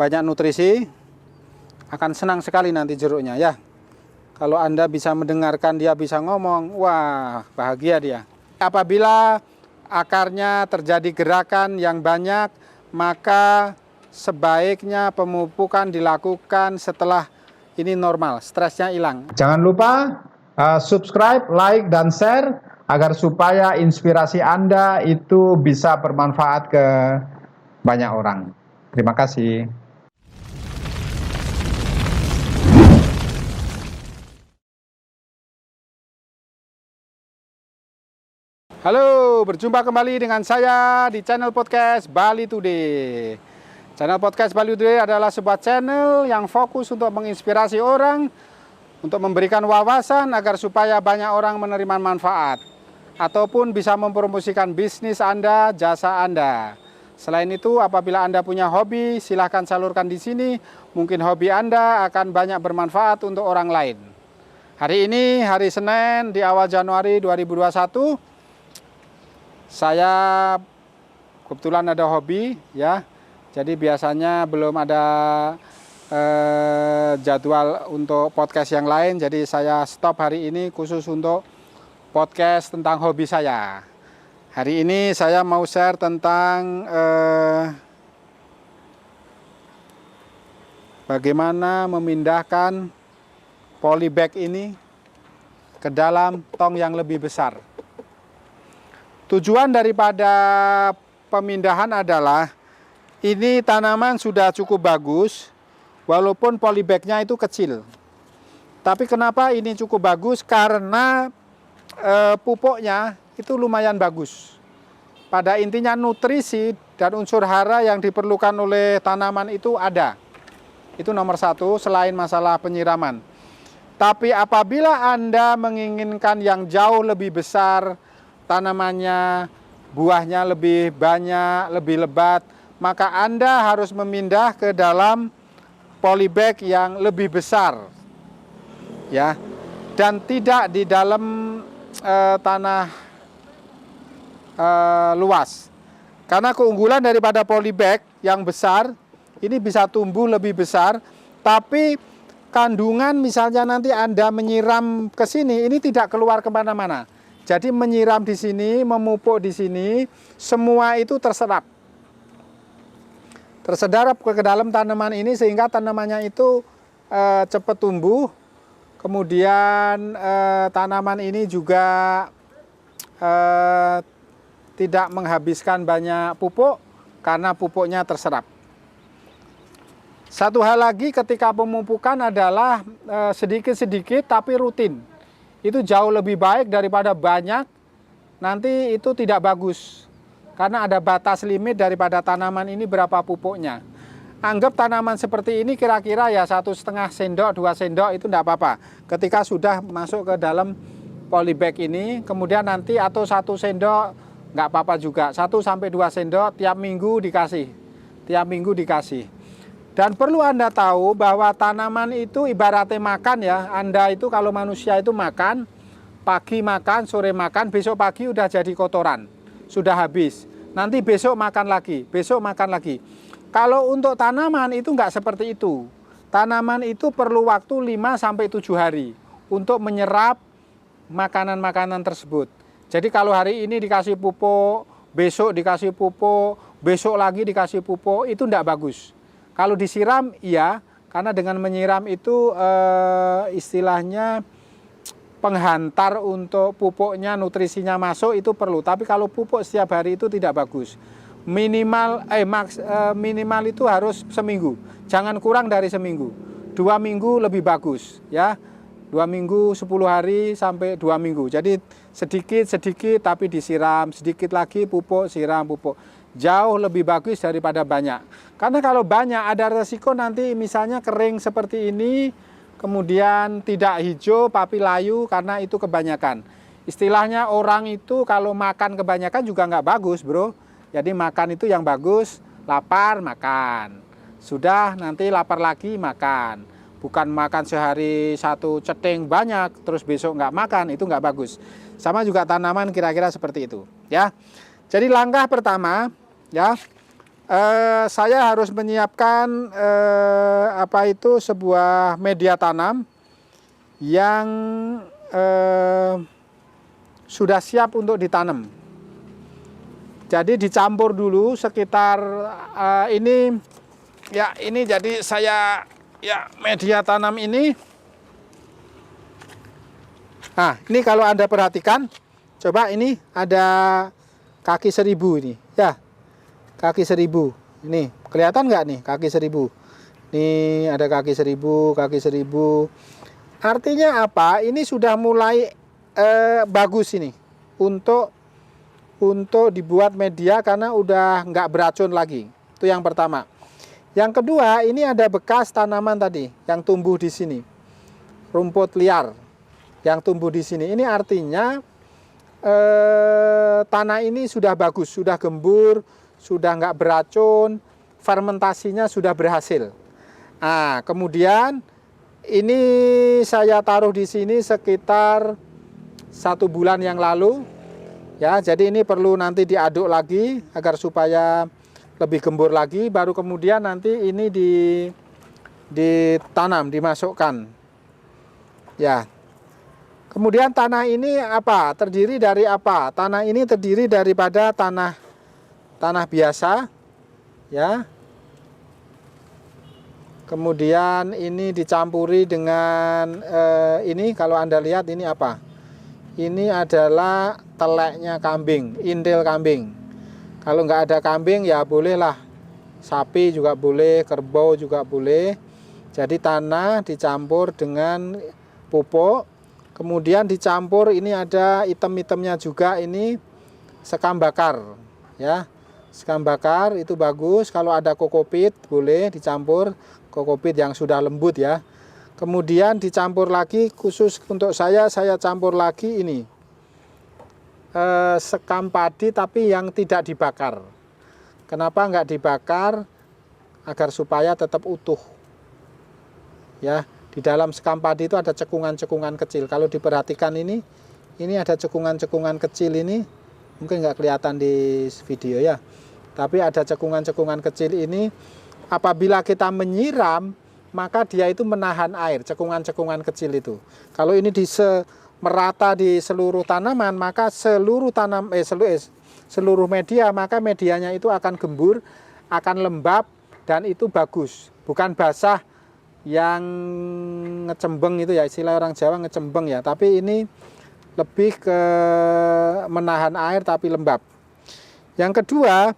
banyak nutrisi, akan senang sekali nanti jeruknya ya. Kalau Anda bisa mendengarkan dia bisa ngomong, wah bahagia dia. Apabila akarnya terjadi gerakan yang banyak, maka sebaiknya pemupukan dilakukan setelah ini normal, stresnya hilang. Jangan lupa subscribe, like, dan share agar supaya inspirasi Anda itu bisa bermanfaat ke banyak orang. Terima kasih. Halo, berjumpa kembali dengan saya di channel podcast Bali Today. Channel podcast Bali Today adalah sebuah channel yang fokus untuk menginspirasi orang, untuk memberikan wawasan agar supaya banyak orang menerima manfaat, ataupun bisa mempromosikan bisnis Anda, jasa Anda. Selain itu, apabila Anda punya hobi, silahkan salurkan di sini. Mungkin hobi Anda akan banyak bermanfaat untuk orang lain. Hari ini, hari Senin di awal Januari 2021, saya kebetulan ada hobi ya, jadi biasanya belum ada jadwal untuk podcast yang lain, jadi saya stop hari ini khusus untuk podcast tentang hobi saya. Hari ini saya mau share tentang bagaimana memindahkan polybag ini ke dalam tong yang lebih besar. Tujuan daripada pemindahan adalah ini tanaman sudah cukup bagus walaupun polybagnya itu kecil. Tapi kenapa ini cukup bagus? Karena pupuknya itu lumayan bagus. Pada intinya nutrisi dan unsur hara yang diperlukan oleh tanaman itu ada. Itu nomor satu selain masalah penyiraman. Tapi apabila Anda menginginkan yang jauh lebih besar, tanamannya, buahnya lebih banyak, lebih lebat, maka Anda harus memindah ke dalam polybag yang lebih besar, ya, dan tidak di dalam tanah luas. Karena keunggulan daripada polybag yang besar, ini bisa tumbuh lebih besar, tapi kandungan misalnya nanti Anda menyiram ke sini, ini tidak keluar kemana-mana. Jadi menyiram di sini, memupuk di sini, semua itu terserap. Terserap ke dalam tanaman ini sehingga tanamannya itu cepat tumbuh. Kemudian tanaman ini juga tidak menghabiskan banyak pupuk karena pupuknya terserap. Satu hal lagi ketika pemupukan adalah sedikit-sedikit tapi rutin. Itu jauh lebih baik daripada banyak, nanti itu tidak bagus. Karena ada batas limit daripada tanaman ini berapa pupuknya. Anggap tanaman seperti ini kira-kira ya 1,5 sendok, 2 sendok itu tidak apa-apa. Ketika sudah masuk ke dalam polybag ini, kemudian nanti atau 1 sendok nggak apa-apa juga. 1 sampai 2 sendok tiap minggu dikasih. Tiap minggu dikasih. Dan perlu Anda tahu bahwa tanaman itu ibaratnya makan ya. Anda itu kalau manusia itu makan, pagi makan, sore makan, besok pagi udah jadi kotoran. Sudah habis. Nanti besok makan lagi, besok makan lagi. Kalau untuk tanaman itu nggak seperti itu. Tanaman itu perlu waktu 5 sampai 7 hari untuk menyerap makanan-makanan tersebut. Jadi kalau hari ini dikasih pupuk, besok dikasih pupuk, besok lagi dikasih pupuk, itu nggak bagus. Kalau disiram, iya, karena dengan menyiram itu istilahnya penghantar untuk pupuknya, nutrisinya masuk itu perlu. Tapi kalau pupuk setiap hari itu tidak bagus. Minimal itu harus seminggu. Jangan kurang dari seminggu. 2 minggu lebih bagus, ya. 2 minggu, 10 hari sampai 2 minggu. Jadi sedikit-sedikit tapi disiram, sedikit lagi pupuk, siram, pupuk. Jauh lebih bagus daripada banyak. Karena kalau banyak ada resiko nanti misalnya kering seperti ini, kemudian tidak hijau, tapi layu karena itu kebanyakan. Istilahnya orang itu kalau makan kebanyakan juga nggak bagus, bro. Jadi makan itu yang bagus, lapar makan. Sudah nanti lapar lagi makan. Bukan makan sehari 1 ceting banyak, terus besok nggak makan, itu nggak bagus. Sama juga tanaman kira-kira seperti itu, ya. Jadi langkah pertama, ya, saya harus menyiapkan sebuah media tanam yang sudah siap untuk ditanam. Jadi dicampur dulu sekitar ini jadi saya media tanam ini. Nah, ini kalau Anda perhatikan, coba ini ada kaki 1000 ini, ya. Kaki 1000. Ini kelihatan nggak nih kaki 1000? Nih ada kaki 1000, kaki 1000. Artinya apa? Ini sudah mulai bagus ini untuk dibuat media karena udah nggak beracun lagi. Itu yang pertama. Yang kedua, ini ada bekas tanaman tadi yang tumbuh di sini. Rumput liar yang tumbuh di sini. Ini artinya tanah ini sudah bagus, sudah gembur, sudah nggak beracun, fermentasinya sudah berhasil. Nah, kemudian ini saya taruh di sini sekitar 1 bulan yang lalu. Ya, jadi ini perlu nanti diaduk lagi agar supaya lebih gembur lagi. Baru kemudian nanti ini ditanam, dimasukkan. Ya. Kemudian tanah ini apa? Terdiri dari apa? Tanah ini terdiri daripada tanah biasa, ya. Kemudian ini dicampuri dengan ini, kalau Anda lihat ini apa? Ini adalah teleknya kambing, intil kambing. Kalau nggak ada kambing ya bolehlah, sapi juga boleh, kerbau juga boleh. Jadi tanah dicampur dengan pupuk, kemudian dicampur, ini ada item-itemnya juga, ini sekam bakar, ya. Sekam bakar itu bagus. Kalau ada kokopit boleh dicampur, kokopit yang sudah lembut, ya. Kemudian dicampur lagi, khusus untuk saya campur lagi ini sekam padi tapi yang tidak dibakar. Kenapa nggak dibakar? Agar supaya tetap utuh, ya. Di dalam sekam padi itu ada cekungan-cekungan kecil. Kalau diperhatikan ini ada cekungan-cekungan kecil ini, mungkin nggak kelihatan di video, ya. Tapi ada cekungan-cekungan kecil ini. Apabila kita menyiram, maka dia itu menahan air, cekungan-cekungan kecil itu. Kalau ini merata di seluruh tanaman, maka seluruh media, maka medianya itu akan gembur, akan lembab, dan itu bagus. Bukan basah yang ngecembeng itu, ya, istilah orang Jawa ngecembeng, ya. Tapi ini lebih ke menahan air tapi lembab. Yang kedua,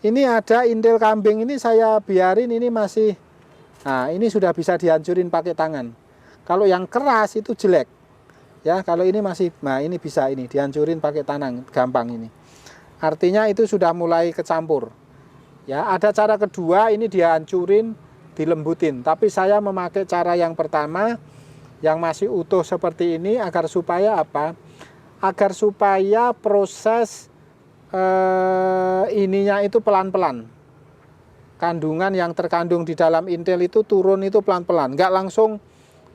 ini ada intil kambing, ini saya biarin, ini masih. Nah, ini sudah bisa dihancurin pakai tangan. Kalau yang keras itu jelek. Ya, kalau ini masih, nah ini bisa ini dihancurin pakai tangan, gampang ini. Artinya itu sudah mulai kecampur. Ya, ada cara kedua, ini dihancurin, dilembutin. Tapi saya memakai cara yang pertama, yang masih utuh seperti ini, agar supaya apa? Agar supaya proses ininya itu pelan-pelan. Kandungan yang terkandung di dalam intil itu turun itu pelan-pelan, nggak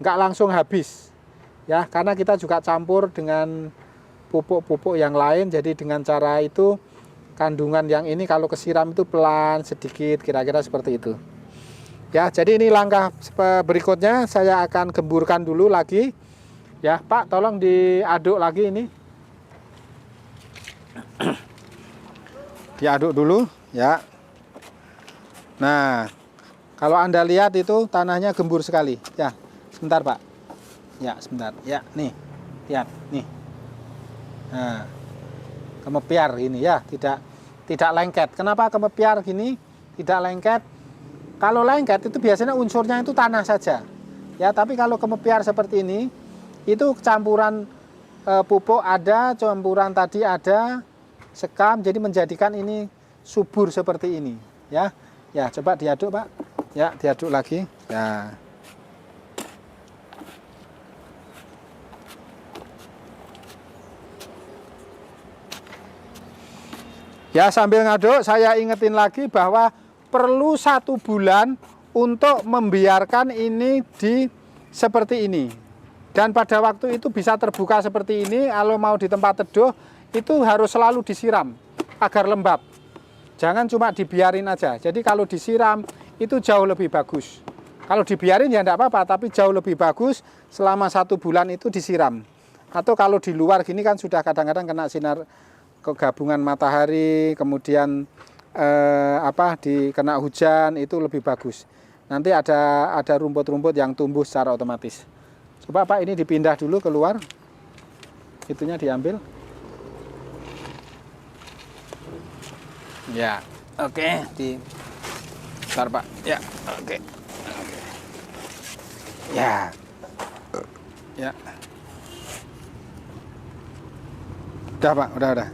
langsung habis, ya, karena kita juga campur dengan pupuk-pupuk yang lain. Jadi dengan cara itu kandungan yang ini kalau kesiram itu pelan sedikit, kira-kira seperti itu, ya. Jadi ini langkah berikutnya, saya akan gemburkan dulu lagi, ya. Pak, tolong diaduk lagi ini, diaduk dulu, ya. Nah, kalau Anda lihat itu tanahnya gembur sekali. Ya, sebentar Pak. Ya, sebentar. Ya, nih. Lihat, nih. Nah, kemepiar ini, ya, tidak lengket. Kenapa kemepiar gini? Tidak lengket. Kalau lengket itu biasanya unsurnya itu tanah saja. Ya, tapi kalau kemepiar seperti ini, itu campuran pupuk ada, campuran tadi ada, sekam, jadi menjadikan ini subur seperti ini, ya. Ya, coba diaduk, Pak. Ya, diaduk lagi. Ya. Ya, sambil ngaduk, saya ingetin lagi bahwa perlu 1 bulan untuk membiarkan ini seperti ini. Dan pada waktu itu bisa terbuka seperti ini. Kalau mau di tempat teduh, itu harus selalu disiram agar lembab. Jangan cuma dibiarin aja. Jadi kalau disiram itu jauh lebih bagus. Kalau dibiarin ya enggak apa-apa, tapi jauh lebih bagus selama 1 bulan itu disiram. Atau kalau di luar gini kan sudah kadang-kadang kena sinar kegabungan matahari, kemudian kena hujan, itu lebih bagus. Nanti ada rumput-rumput yang tumbuh secara otomatis. Coba Pak, ini dipindah dulu keluar. Itunya diambil. Ya, oke, bentar Pak. Ya, oke. Ya. Ya. Udah Pak, udah.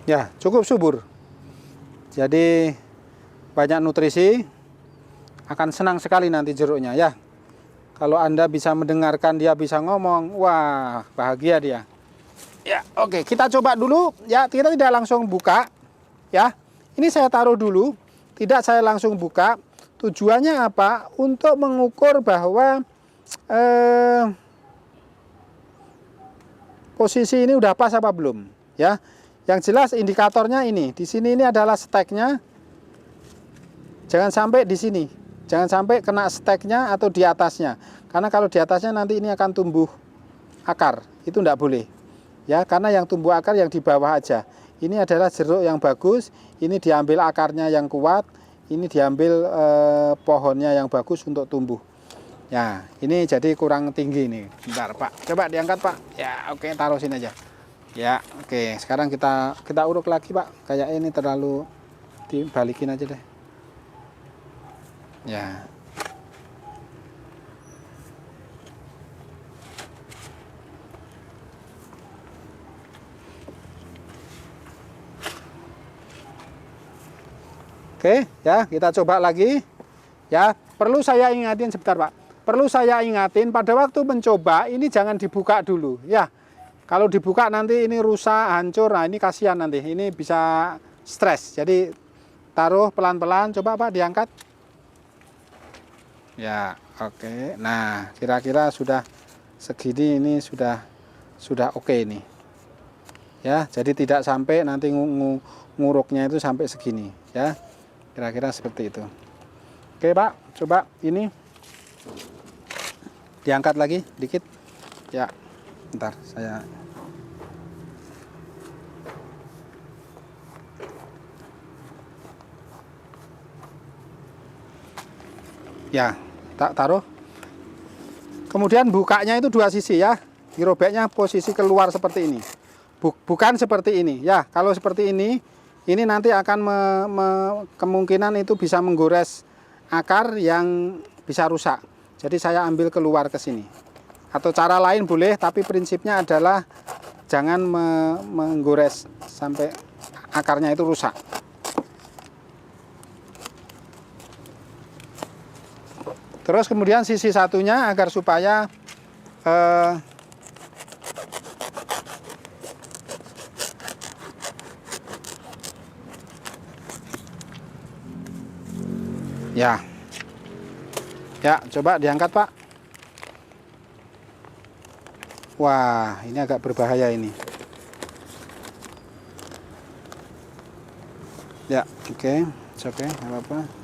Ya, cukup subur. Jadi banyak nutrisi, akan senang sekali nanti jeruknya ya. Kalau Anda bisa mendengarkan dia bisa ngomong, wah bahagia dia. Ya, oke, kita coba dulu ya, kita tidak langsung buka ya. Ini saya taruh dulu, tidak saya langsung buka. Tujuannya apa? Untuk mengukur bahwa posisi ini udah pas apa belum ya. Yang jelas indikatornya ini, di sini ini adalah steknya. Jangan sampai di sini, jangan sampai kena steknya atau di atasnya. Karena kalau di atasnya nanti ini akan tumbuh akar, itu enggak boleh. Ya, karena yang tumbuh akar yang di bawah aja. Ini adalah jeruk yang bagus, ini diambil akarnya yang kuat, ini diambil pohonnya yang bagus untuk tumbuh. Ya, ini jadi kurang tinggi nih. Bentar Pak, coba diangkat Pak. Ya, oke, taruh sini aja. Ya, oke. Sekarang kita uruk lagi Pak. Kayak ini terlalu dibalikin aja deh. Ya. Oke, ya, kita coba lagi. Ya, perlu saya ingatin sebentar Pak. Perlu saya ingatin pada waktu mencoba ini jangan dibuka dulu, ya. Kalau dibuka nanti ini rusak, hancur, nah ini kasihan nanti, ini bisa stres. Jadi taruh pelan-pelan, coba Pak diangkat. Ya, oke. Nah, kira-kira sudah segini, ini sudah oke ini. Ya, jadi tidak sampai nanti nguruknya itu sampai segini, ya. Kira-kira seperti itu. Oke Pak, coba ini diangkat lagi dikit. Ya, bentar saya. Ya, tak taruh. Kemudian bukanya itu 2 sisi ya. Dirobeknya posisi keluar seperti ini. Bukan seperti ini ya. Kalau seperti ini nanti akan kemungkinan itu bisa menggores akar yang bisa rusak. Jadi saya ambil keluar ke sini. Atau cara lain boleh, tapi prinsipnya adalah jangan menggores sampai akarnya itu rusak. Terus kemudian sisi satunya agar supaya ya coba diangkat Pak. Wah, ini agak berbahaya ini. Ya, oke, oke, nggak apa-apa.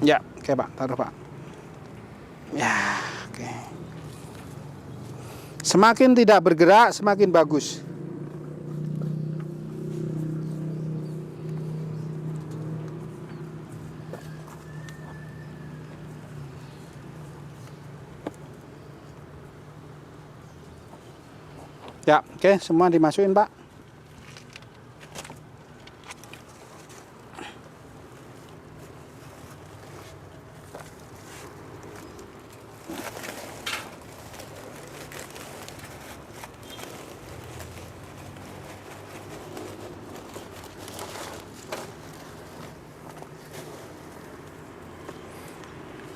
Ya, oke Pak, taruh Pak. Ya, oke. Semakin tidak bergerak, semakin bagus. Ya, oke, semua dimasukin Pak.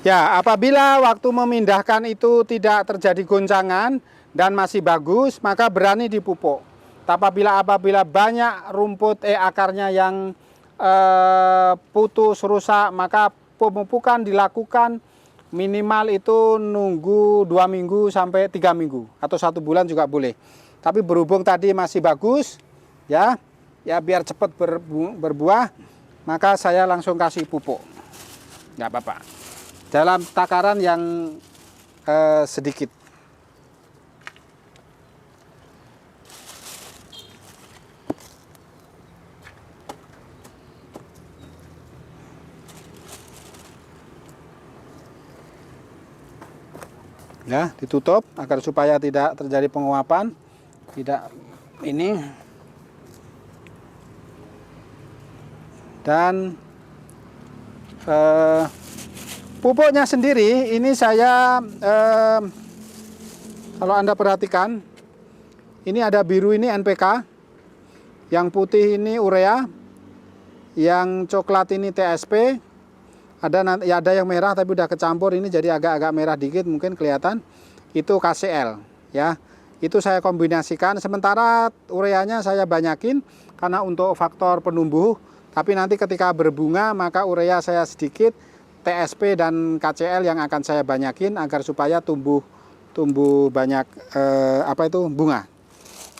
Ya, apabila waktu memindahkan itu tidak terjadi goncangan dan masih bagus, maka berani dipupuk. Apabila banyak rumput akarnya yang putus rusak, maka pemupukan dilakukan minimal itu nunggu 2 minggu sampai 3 minggu atau 1 bulan juga boleh. Tapi berhubung tadi masih bagus, ya biar cepat berbuah, maka saya langsung kasih pupuk. Nggak apa-apa. Dalam takaran yang sedikit. Ya, ditutup agar supaya tidak terjadi penguapan, tidak ini. Dan pupuknya sendiri ini saya kalau Anda perhatikan, ini ada biru ini NPK, yang putih ini urea, yang coklat ini TSP, ada yang merah tapi udah kecampur ini jadi agak-agak merah dikit mungkin kelihatan, itu KCL ya. Itu saya kombinasikan, sementara ureanya saya banyakin karena untuk faktor penumbuh, tapi nanti ketika berbunga maka urea saya sedikit, TSP dan KCL yang akan saya banyakin agar supaya tumbuh banyak bunga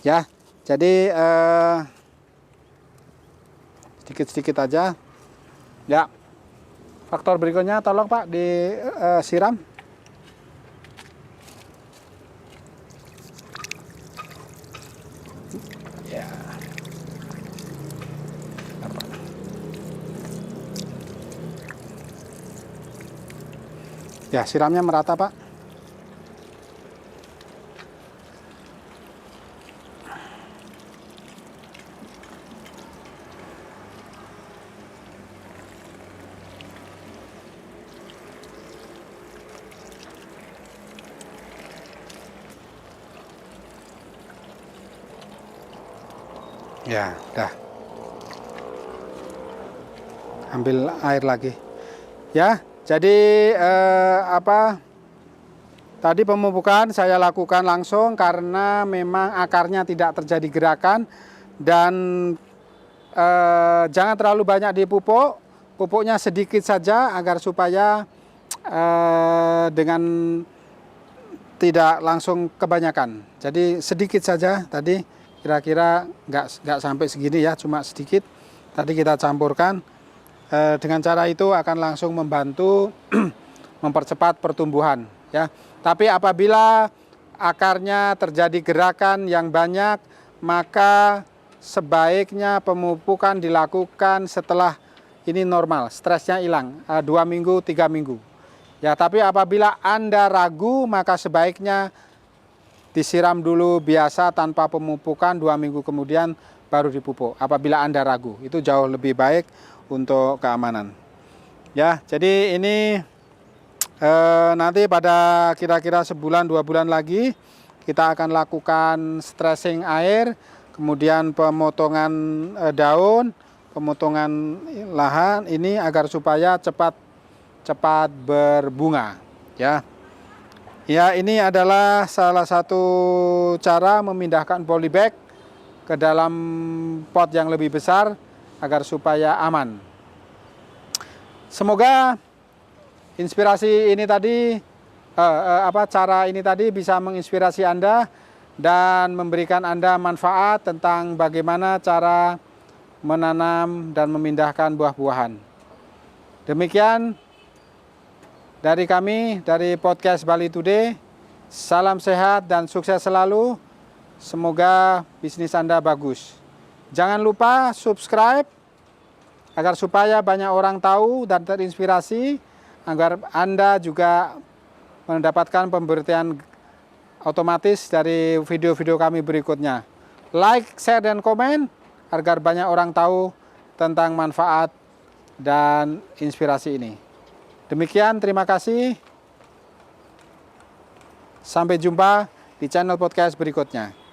ya. Jadi sedikit-sedikit aja ya. Faktor berikutnya tolong Pak disiram. Ya. Ya, siramnya merata Pak. Ya, dah. Ambil air lagi. Ya, jadi tadi pemupukan saya lakukan langsung karena memang akarnya tidak terjadi gerakan dan jangan terlalu banyak dipupuk. Pupuknya sedikit saja agar supaya dengan tidak langsung kebanyakan. Jadi sedikit saja tadi. Kira-kira nggak sampai segini ya, cuma sedikit. Tadi kita campurkan. Dengan cara itu akan langsung membantu mempercepat pertumbuhan ya. Tapi apabila akarnya terjadi gerakan yang banyak, maka sebaiknya pemupukan dilakukan setelah ini normal, stresnya hilang, 2 minggu, 3 minggu. Ya, tapi apabila Anda ragu, maka sebaiknya disiram dulu biasa tanpa pemupukan, 2 minggu kemudian baru dipupuk. Apabila Anda ragu, itu jauh lebih baik untuk keamanan. Ya, jadi ini nanti pada kira-kira sebulan 2 bulan lagi kita akan lakukan stressing air, kemudian pemotongan daun, pemotongan lahan ini agar supaya cepat berbunga. Ya. Ya, ini adalah salah satu cara memindahkan polybag ke dalam pot yang lebih besar agar supaya aman. Semoga inspirasi ini tadi, cara ini tadi bisa menginspirasi Anda dan memberikan Anda manfaat tentang bagaimana cara menanam dan memindahkan buah-buahan. Demikian dari kami, dari podcast Bali Today. Salam sehat dan sukses selalu. Semoga bisnis Anda bagus. Jangan lupa subscribe agar supaya banyak orang tahu dan terinspirasi, agar Anda juga mendapatkan pemberitaan otomatis dari video-video kami berikutnya. Like, share, dan komen agar banyak orang tahu tentang manfaat dan inspirasi ini. Demikian, terima kasih. Sampai jumpa di channel podcast berikutnya.